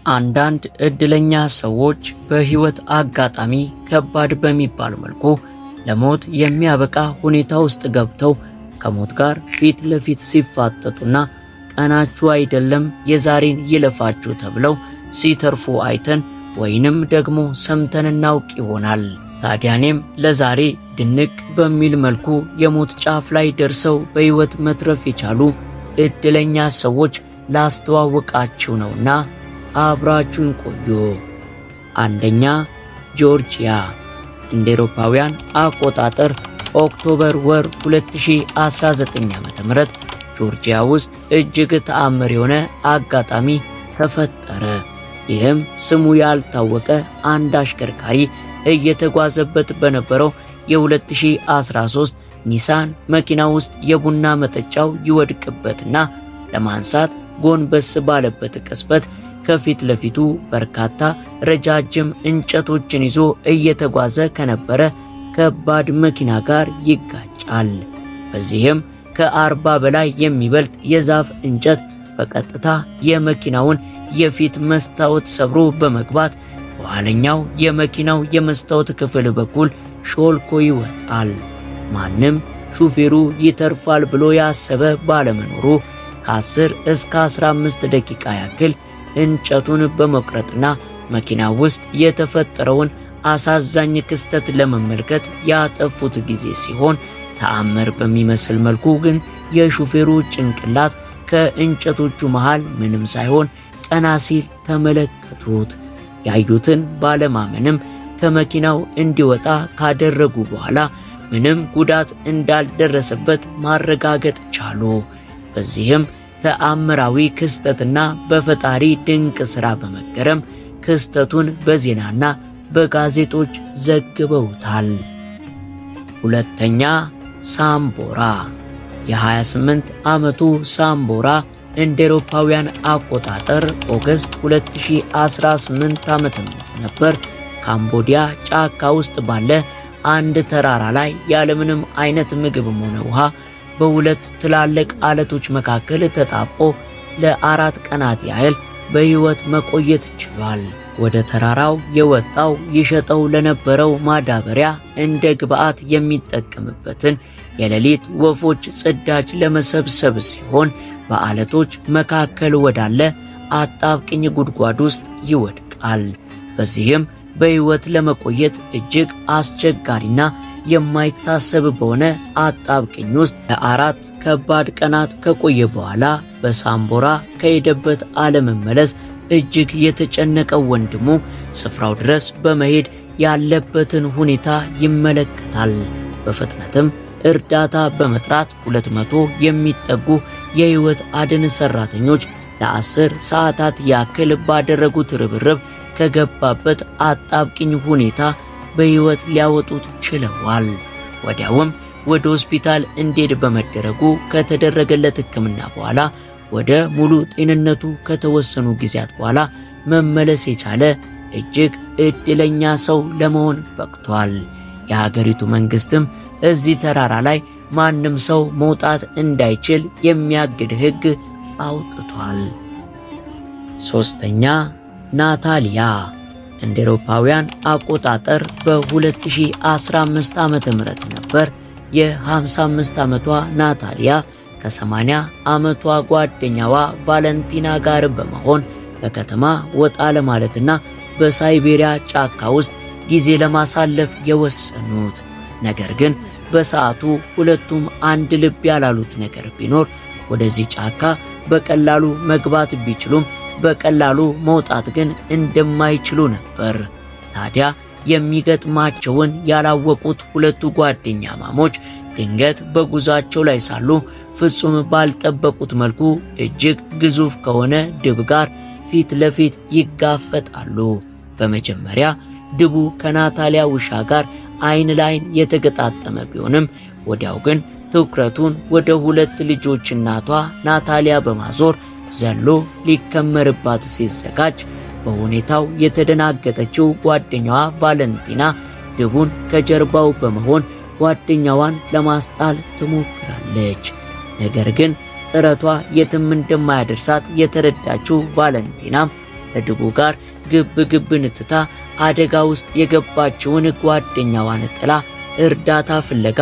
አንዳንድ እድለኛ ሰዎች በህይወት አጋጣሚ ከባድ በሚባል መልኩ ለሞት የሚያበቃ ሁኔታ ውስጥ ገብተው ከሞት ጋር ፊት ለፊት ሲፋጠጡና ቀናችሁ አይደለም የዛሬን ይለፋችሁ ተብለው ሲተርፉ አይተን ወይንም ደግሞ ሰምተን እናውቅ ይሆናል። ታዲያኔም ለዛሬ ድንቅ በሚል መልኩ የሞት ጫፍ ላይ ደርሰው በህይወት መትረፍ የቻሉ እድለኛ ሰዎች ላስተዋወቃችሁ ነውና አብራችሁን ቆዩ። አንደኛ ጆርጂያ እንደ አውሮፓውያን አቆጣጠር ኦክቶበር ወር 2019 ዓ.ም ጆርጂያ ውስጥ እጅግ ተአምር የሆነ አጋጣሚ ተፈጠረ። ይህም ስሙ ያልታወቀ አንድ አሽከርካሪ እየተጓዘበት በነበረው የ2013 ኒሳን መኪና ውስጥ የቡና መጠጫው ይወድቅበትና ለማንሳት ጎንበስ ባለበት ቅጽበት ከፊት ለፊቱ በርካታ ረጃጅም እንጨቶችን ይዞ እየተጓዘ ከነበረ ከባድ መኪና ጋር ይጋጫል። በዚህም ከ40 በላይ የሚበልጥ የዛፍ እንጨት በቀጥታ የመኪናውን የፊት መስታወት ሰብሮ በመግባት በኋለኛው የመኪናው የመስታወት ክፍል በኩል ሾልኮ ይወጣል። ማንም ሹፌሩ ይተርፋል ብሎ ያሰበ ባለመኖሩ ከ10 እስከ 15 ደቂቃ ያክል እንጨቱን በመቁረጥና መኪና ውስጥ የተፈጠረውን አሳዛኝ ክስተት ለመመልከት ያጠፉት ጊዜ ሲሆን ተአምር በሚመስል መልኩ ግን የሹፌሩ ጭንቅላት ከእንጨቶቹ መሃል ምንም ሳይሆን ቀና ሲል ተመለከቱት። ያዩትን ባለማመንም ከመኪናው እንዲወጣ ካደረጉ በኋላ ምንም ጉዳት እንዳልደረሰበት ማረጋገጥ ቻሉ። በዚህም ተአምራዊ ክስተትና በፈጣሪ ድንቅ ሥራ በመገረም ክስተቱን በዜናና በጋዜጦች ዘግበውታል። ሁለተኛ ሳምቦራ የ28 ዓመቱ ሳምቦራ እንደ አውሮፓውያን አቆጣጠር ኦገስት 2018 ዓ.ም ነበር ካምቦዲያ ጫካ ውስጥ ባለ አንድ ተራራ ላይ ያለምንም አይነት ምግብም ሆነ ውሃ በሁለት ትላልቅ አለቶች መካከል ተጣብቆ ለ4 ቀናት ያህል በህይወት መቆየት ችሏል። ወደ ተራራው የወጣው ይሸጠው ለነበረው ማዳበሪያ እንደ ግብዓት የሚጠቀምበትን የሌሊት ወፎች ጽዳጅ ለመሰብሰብ ሲሆን በአለቶች መካከል ወዳለ አጣብቅኝ ጉድጓድ ውስጥ ይወድቃል። በዚህም በህይወት ለመቆየት እጅግ አስቸጋሪና የማይታሰብ በሆነ አጣብቅኝ ውስጥ ለ4 ከባድ ቀናት ከቆየ በኋላ በሳምቦራ ከሄደበት አለመመለስ እጅግ የተጨነቀው ወንድሙ ስፍራው ድረስ በመሄድ ያለበትን ሁኔታ ይመለከታል። በፍጥነትም እርዳታ በመጥራት 200 የሚጠጉ የህይወት አድን ሰራተኞች ለ10 ሰዓታት ያክል ባደረጉት ርብርብ ከገባበት አጣብቅኝ ሁኔታ በህይወት ሊያወጡት ችለዋል። ወዲያውም ወደ ሆስፒታል እንዲሄድ በመደረጉ ከተደረገለት ሕክምና በኋላ ወደ ሙሉ ጤንነቱ ከተወሰኑ ጊዜያት በኋላ መመለስ የቻለ እጅግ እድለኛ ሰው ለመሆን በቅቷል። የሀገሪቱ መንግስትም እዚህ ተራራ ላይ ማንም ሰው መውጣት እንዳይችል የሚያግድ ሕግ አውጥቷል። ሶስተኛ ናታሊያ እንደ አውሮፓውያን አቆጣጠር በ2015 ዓመተ ምህረት ነበር የ55 ዓመቷ ናታሊያ ከ80 ዓመቷ ጓደኛዋ ቫለንቲና ጋር በመሆን ከከተማ ወጣ ለማለትና በሳይቤሪያ ጫካ ውስጥ ጊዜ ለማሳለፍ የወሰኑት። ነገር ግን በሰዓቱ ሁለቱም አንድ ልብ ያላሉት ነገር ቢኖር ወደዚህ ጫካ በቀላሉ መግባት ቢችሉም በቀላሉ መውጣት ግን እንደማይችሉ ነበር። ታዲያ የሚገጥማቸውን ያላወቁት ሁለቱ ጓደኛ ማሞች ድንገት በጉዟቸው ላይ ሳሉ ፍጹም ባልጠበቁት መልኩ እጅግ ግዙፍ ከሆነ ድብ ጋር ፊት ለፊት ይጋፈጣሉ። በመጀመሪያ ድቡ ከናታሊያ ውሻ ጋር አይን ላይን የተገጣጠመ ቢሆንም ወዲያው ግን ትኩረቱን ወደ ሁለት ልጆች እናቷ ናታሊያ በማዞር ዘሎ ሊከመርባት ሲዘጋጅ በሁኔታው የተደናገጠችው ጓደኛዋ ቫለንቲና ድቡን ከጀርባው በመሆን ጓደኛዋን ለማስጣል ትሞክራለች። ነገር ግን ጥረቷ የትም እንደማያደርሳት የተረዳችው ቫለንቲና ከድጉ ጋር ግብ ንትታ አደጋ ውስጥ የገባችውን ጓደኛዋን ጥላ እርዳታ ፍለጋ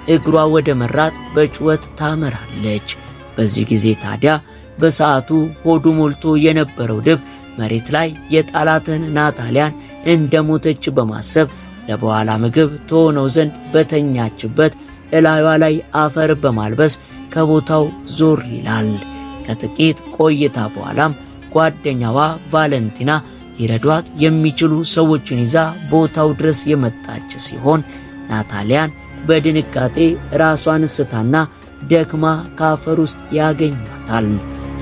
እግሯ ወደ መራት በጩኸት ታመራለች። በዚህ ጊዜ ታዲያ በሰዓቱ ሆዱ ሞልቶ የነበረው ድብ መሬት ላይ የጣላትን ናታሊያን እንደሞተች በማሰብ ለበኋላ ምግብ ትሆነው ዘንድ በተኛችበት እላዩዋ ላይ አፈር በማልበስ ከቦታው ዞር ይላል። ከጥቂት ቆይታ በኋላም ጓደኛዋ ቫለንቲና ሊረዷት የሚችሉ ሰዎችን ይዛ ቦታው ድረስ የመጣች ሲሆን ናታሊያን በድንጋጤ ራሷን ስታና ደክማ ከአፈር ውስጥ ያገኟታል።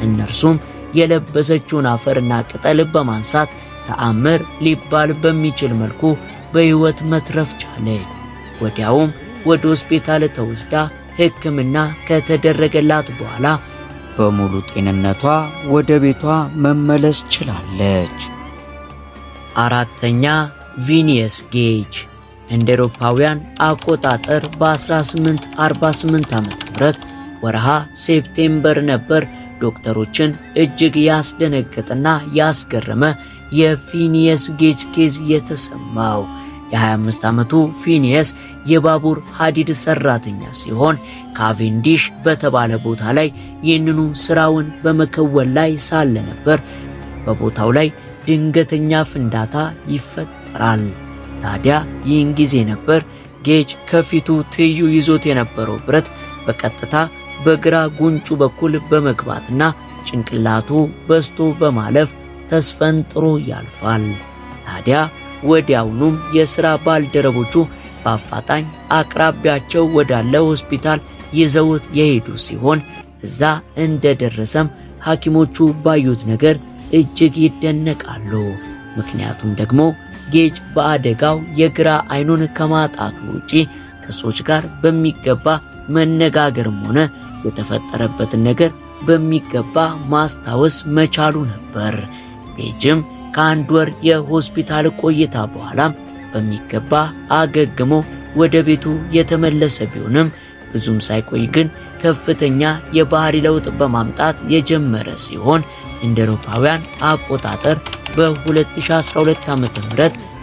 እነርሱም የለበሰችውን አፈርና ቅጠል በማንሳት ተአምር ሊባል በሚችል መልኩ በሕይወት መትረፍ ቻለች። ወዲያውም ወደ ሆስፒታል ተወስዳ ሕክምና ከተደረገላት በኋላ በሙሉ ጤንነቷ ወደ ቤቷ መመለስ ችላለች። አራተኛ ቪኒየስ ጌጅ እንደ አውሮፓውያን አቆጣጠር በ1848 ዓ.ም ወርሃ ሴፕቴምበር ነበር ዶክተሮችን እጅግ ያስደነገጠና ያስገረመ የፊኒየስ ጌጅ ኬዝ የተሰማው። የ25 ዓመቱ ፊኒየስ የባቡር ሐዲድ ሰራተኛ ሲሆን ካቬንዲሽ በተባለ ቦታ ላይ ይህንኑ ስራውን በመከወን ላይ ሳለ ነበር በቦታው ላይ ድንገተኛ ፍንዳታ ይፈጠራል። ታዲያ ይህን ጊዜ ነበር ጌጅ ከፊቱ ትይዩ ይዞት የነበረው ብረት በቀጥታ በግራ ጉንጩ በኩል በመግባትና ጭንቅላቱ በስቶ በማለፍ ተስፈንጥሮ ያልፋል። ታዲያ ወዲያውኑም የሥራ ባልደረቦቹ በአፋጣኝ አቅራቢያቸው ወዳለ ሆስፒታል ይዘውት የሄዱ ሲሆን እዛ እንደደረሰም ሐኪሞቹ ባዩት ነገር እጅግ ይደነቃሉ። ምክንያቱም ደግሞ ጌጅ በአደጋው የግራ አይኑን ከማጣቱ ውጪ ከሰዎች ጋር በሚገባ መነጋገርም ሆነ የተፈጠረበትን ነገር በሚገባ ማስታወስ መቻሉ ነበር። ጌጅም ከአንድ ወር የሆስፒታል ቆይታ በኋላም በሚገባ አገግሞ ወደ ቤቱ የተመለሰ ቢሆንም ብዙም ሳይቆይ ግን ከፍተኛ የባህሪ ለውጥ በማምጣት የጀመረ ሲሆን እንደ አውሮፓውያን አቆጣጠር በ2012 ዓ.ም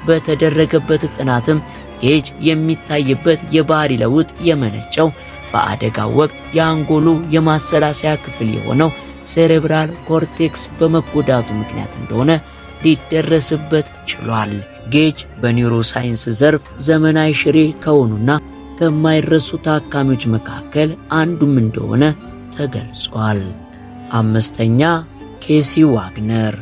በተደረገበት ጥናትም ጌጅ የሚታይበት የባህሪ ለውጥ የመነጨው በአደጋው ወቅት የአንጎሉ የማሰላሰያ ክፍል የሆነው ሴሬብራል ኮርቴክስ በመጎዳቱ ምክንያት እንደሆነ ሊደረስበት ችሏል። ጌጅ በኒውሮሳይንስ ዘርፍ ዘመናዊ ሽሬ ከሆኑና ከማይረሱ ታካሚዎች መካከል አንዱም እንደሆነ ተገልጿል። አምስተኛ ኬሲ ዋግነር።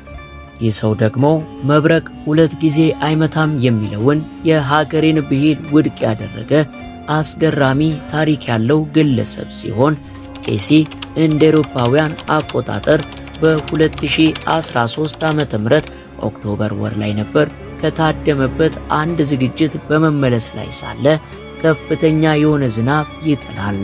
ይህ ሰው ደግሞ መብረቅ ሁለት ጊዜ አይመታም የሚለውን የሀገሬን ብሂል ውድቅ ያደረገ አስገራሚ ታሪክ ያለው ግለሰብ ሲሆን ኬሲ እንደ አውሮፓውያን አቆጣጠር በ2013 ዓ.ም ኦክቶበር ወር ላይ ነበር ከታደመበት አንድ ዝግጅት በመመለስ ላይ ሳለ ከፍተኛ የሆነ ዝናብ ይጥላል።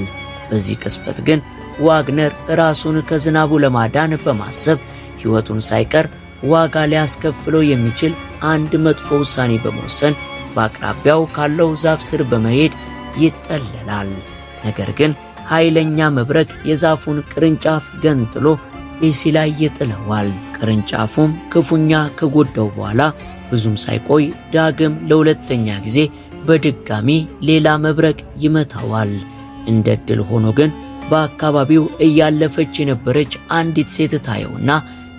በዚህ ቅጽበት ግን ዋግነር ራሱን ከዝናቡ ለማዳን በማሰብ ሕይወቱን ሳይቀር ዋጋ ሊያስከፍለው የሚችል አንድ መጥፎ ውሳኔ በመወሰን በአቅራቢያው ካለው ዛፍ ስር በመሄድ ይጠለላል። ነገር ግን ኃይለኛ መብረቅ የዛፉን ቅርንጫፍ ገንጥሎ ኬሲ ላይ ይጥለዋል። ቅርንጫፉም ክፉኛ ከጎዳው በኋላ ብዙም ሳይቆይ ዳግም ለሁለተኛ ጊዜ በድጋሚ ሌላ መብረቅ ይመታዋል። እንደ ዕድል ሆኖ ግን በአካባቢው እያለፈች የነበረች አንዲት ሴት ታየውና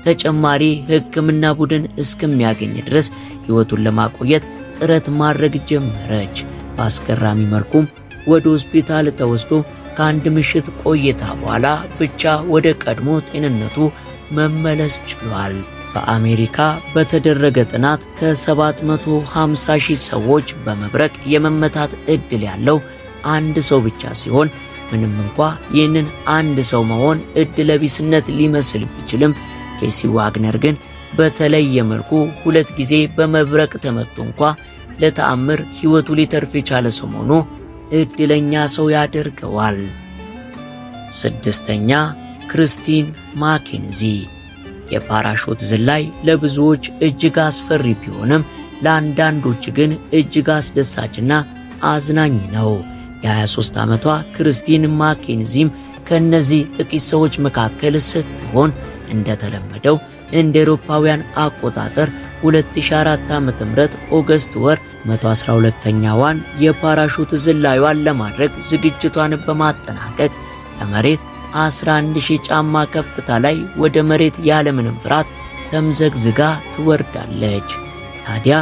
ተጨማሪ ሕክምና ቡድን እስከሚያገኝ ድረስ ሕይወቱን ለማቆየት ጥረት ማድረግ ጀመረች። በአስገራሚ መልኩም ወደ ሆስፒታል ተወስዶ ከአንድ ምሽት ቆይታ በኋላ ብቻ ወደ ቀድሞ ጤንነቱ መመለስ ችሏል። በአሜሪካ በተደረገ ጥናት ከ750,000 ሰዎች በመብረቅ የመመታት ዕድል ያለው አንድ ሰው ብቻ ሲሆን ምንም እንኳ ይህንን አንድ ሰው መሆን ዕድለቢስነት ሊመስል ቢችልም ኬሲ ዋግነር ግን በተለየ መልኩ ሁለት ጊዜ በመብረቅ ተመቶ እንኳ ለተአምር ሕይወቱ ሊተርፍ የቻለ ሰው መሆኑ ዕድለኛ ሰው ያደርገዋል። ስድስተኛ ክርስቲን ማኬንዚ። የፓራሹት ዝላይ ለብዙዎች እጅግ አስፈሪ ቢሆንም ለአንዳንዶች ግን እጅግ አስደሳችና አዝናኝ ነው። የ23 ዓመቷ ክርስቲን ማኬንዚም ከነዚህ ጥቂት ሰዎች መካከል ስትሆን እንደተለመደው እንደ አውሮፓውያን አቆጣጠር 2004 ዓ.ም ኦገስት ወር 112ኛዋን የፓራሹት ዝላዩን ለማድረግ ዝግጅቷን በማጠናቀቅ ከመሬት 11000 ጫማ ከፍታ ላይ ወደ መሬት ያለምንም ፍርሃት ተምዘግዝጋ ትወርዳለች። ታዲያ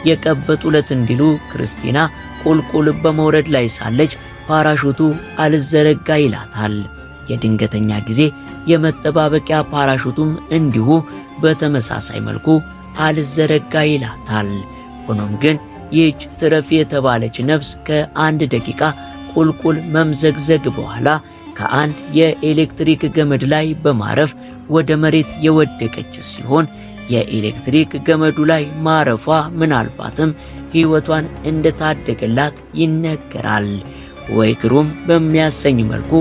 የቀበጡለት እንዲሉ ክርስቲና ቁልቁል በመውረድ ላይ ሳለች ፓራሹቱ አልዘረጋ ይላታል። የድንገተኛ ጊዜ የመጠባበቂያ ፓራሹቱም እንዲሁ በተመሳሳይ መልኩ አልዘረጋ ይላታል። ሆኖም ግን ይህች ትረፍ የተባለች ነፍስ ከ1 ደቂቃ ቁልቁል መምዘግዘግ በኋላ ከአንድ የኤሌክትሪክ ገመድ ላይ በማረፍ ወደ መሬት የወደቀች ሲሆን የኤሌክትሪክ ገመዱ ላይ ማረፏ ምናልባትም ሕይወቷን እንደታደገላት ይነገራል። ወይ ግሩም በሚያሰኝ መልኩ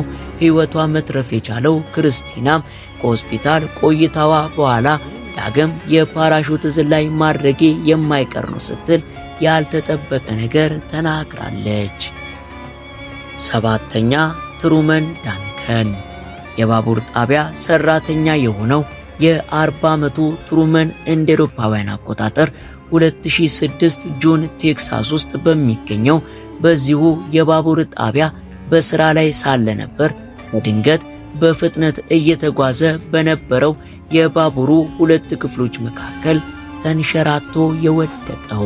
ሕይወቷ መትረፍ የቻለው ክርስቲናም ከሆስፒታል ቆይታዋ በኋላ ዳግም የፓራሹት ዝላይ ማድረጌ የማይቀር ነው ስትል ያልተጠበቀ ነገር ተናግራለች። 7ኛ ትሩመን ዳንከን የባቡር ጣቢያ ሰራተኛ የሆነው የ40 ዓመቱ ትሩመን እንደ አውሮፓውያን አቆጣጠር 2006 ጁን ቴክሳስ ውስጥ በሚገኘው በዚሁ የባቡር ጣቢያ በስራ ላይ ሳለ ነበር በድንገት በፍጥነት እየተጓዘ በነበረው የባቡሩ 2 ክፍሎች መካከል ተንሸራቶ የወደቀው።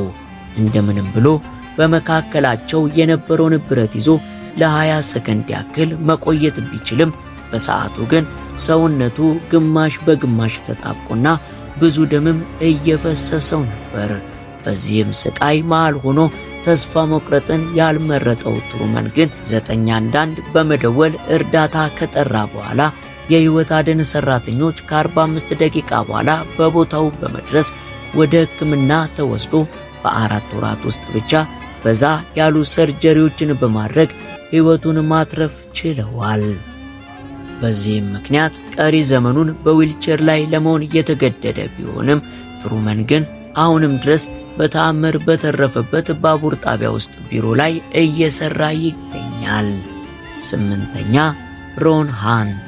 እንደምንም ብሎ በመካከላቸው የነበረውን ብረት ይዞ ለ20 ሰከንድ ያክል መቆየት ቢችልም በሰዓቱ ግን ሰውነቱ ግማሽ በግማሽ ተጣብቆና ብዙ ደምም እየፈሰሰው ነበር። በዚህም ስቃይ መሃል ሆኖ ተስፋ መቁረጥን ያልመረጠው ትሩመን ግን 911 በመደወል እርዳታ ከጠራ በኋላ የህይወት አድን ሰራተኞች ከ45 ደቂቃ በኋላ በቦታው በመድረስ ወደ ሕክምና ተወስዶ በ4 ወራት ውስጥ ብቻ በዛ ያሉ ሰርጀሪዎችን በማድረግ ሕይወቱን ማትረፍ ችለዋል። በዚህም ምክንያት ቀሪ ዘመኑን በዊልቸር ላይ ለመሆን የተገደደ ቢሆንም ትሩመን ግን አሁንም ድረስ በተአምር በተረፈበት ባቡር ጣቢያ ውስጥ ቢሮ ላይ እየሰራ ይገኛል። 8ኛ ሮን ሃንት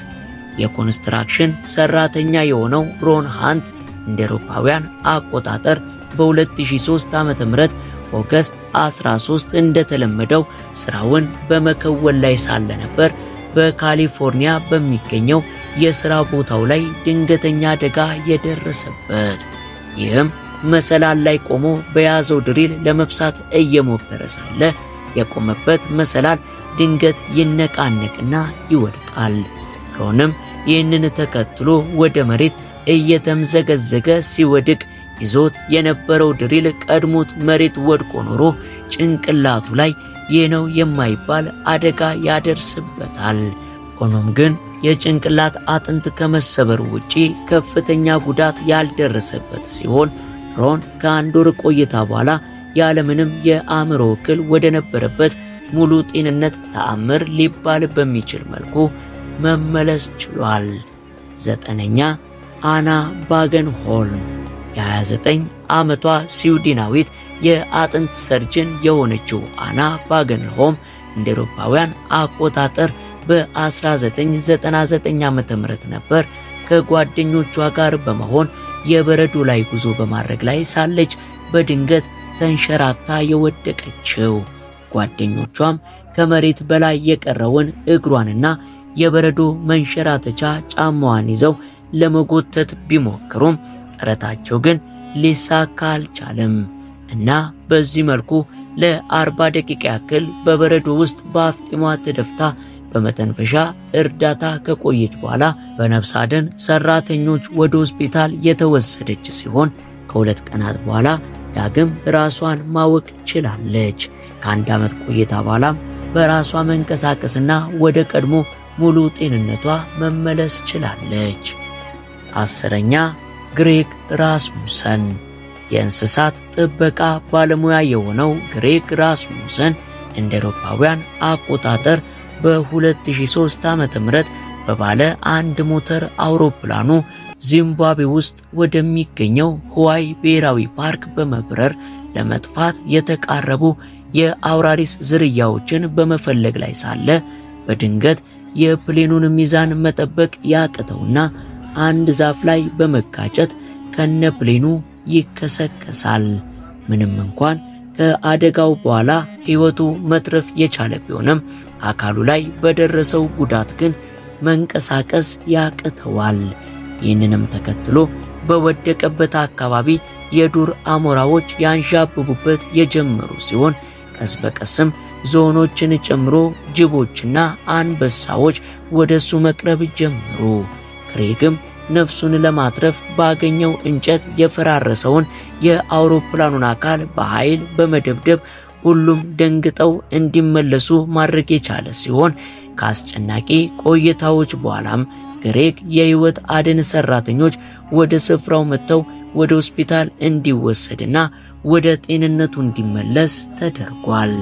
የኮንስትራክሽን ሰራተኛ የሆነው ሮን ሃንት እንደ አውሮፓውያን አቆጣጠር በ2003 ዓ.ም ኦገስት 13 እንደተለመደው ስራውን በመከወን ላይ ሳለ ነበር በካሊፎርኒያ በሚገኘው የሥራ ቦታው ላይ ድንገተኛ አደጋ የደረሰበት። ይህም መሰላል ላይ ቆሞ በያዘው ድሪል ለመብሳት እየሞከረ ሳለ የቆመበት መሰላል ድንገት ይነቃነቅና ይወድቃል። ሮንም ይህንን ተከትሎ ወደ መሬት እየተምዘገዘገ ሲወድቅ ይዞት የነበረው ድሪል ቀድሞት መሬት ወድቆ ኖሮ ጭንቅላቱ ላይ ይህ ነው የማይባል አደጋ ያደርስበታል። ሆኖም ግን የጭንቅላት አጥንት ከመሰበር ውጪ ከፍተኛ ጉዳት ያልደረሰበት ሲሆን ሮን ከአንድ ወር ቆይታ በኋላ ያለምንም የአእምሮ እክል ወደ ነበረበት ሙሉ ጤንነት ተአምር ሊባል በሚችል መልኩ መመለስ ችሏል። 9ኛ አና ባገንሆልም የ29 ዓመቷ ስዊድናዊት የአጥንት ሰርጅን የሆነችው አና ባገንሆልም እንደ አውሮፓውያን አቆጣጠር በ1999 ዓ.ም ነበር ከጓደኞቿ ጋር በመሆን የበረዶ ላይ ጉዞ በማድረግ ላይ ሳለች በድንገት ተንሸራታ የወደቀችው። ጓደኞቿም ከመሬት በላይ የቀረውን እግሯንና የበረዶ መንሸራተቻ ጫማዋን ይዘው ለመጎተት ቢሞክሩም ጥረታቸው ግን ሊሳካ አልቻለም እና በዚህ መልኩ ለ40 ደቂቃ ያክል በበረዶ ውስጥ በአፍጢሟ ተደፍታ በመተንፈሻ እርዳታ ከቆየች በኋላ በነፍስ አድን ሰራተኞች ወደ ሆስፒታል የተወሰደች ሲሆን ከ2 ቀናት በኋላ ዳግም ራሷን ማወቅ ችላለች። ከ1 ዓመት ቆይታ በኋላም በራሷ መንቀሳቀስና ወደ ቀድሞ ሙሉ ጤንነቷ መመለስ ችላለች። 10ኛ ግሬግ ራስሙሰን የእንስሳት ጥበቃ ባለሙያ የሆነው ግሬግ ራስሙሰን እንደ አውሮፓውያን አቆጣጠር በ2003 ዓ.ም በባለ አንድ ሞተር አውሮፕላኑ ዚምባብዌ ውስጥ ወደሚገኘው ህዋይ ብሔራዊ ፓርክ በመብረር ለመጥፋት የተቃረቡ የአውራሪስ ዝርያዎችን በመፈለግ ላይ ሳለ በድንገት የፕሌኑን ሚዛን መጠበቅ ያቅተውና አንድ ዛፍ ላይ በመጋጨት ከነፕሌኑ ይከሰከሳል። ምንም እንኳን ከአደጋው በኋላ ሕይወቱ መትረፍ የቻለ ቢሆንም አካሉ ላይ በደረሰው ጉዳት ግን መንቀሳቀስ ያቅተዋል። ይህንንም ተከትሎ በወደቀበት አካባቢ የዱር አሞራዎች ያንዣብቡበት የጀመሩ ሲሆን ቀስ በቀስም ዞኖችን ጨምሮ ጅቦችና አንበሳዎች ወደሱ መቅረብ ጀመሩ። ክሬግም ነፍሱን ለማትረፍ ባገኘው እንጨት የፈራረሰውን የአውሮፕላኑን አካል በኃይል በመደብደብ ሁሉም ደንግጠው እንዲመለሱ ማድረግ የቻለ ሲሆን ከአስጨናቂ ቆይታዎች በኋላም ክሬግ የህይወት አድን ሰራተኞች ወደ ስፍራው መጥተው ወደ ሆስፒታል እንዲወሰድና ወደ ጤንነቱ እንዲመለስ ተደርጓል።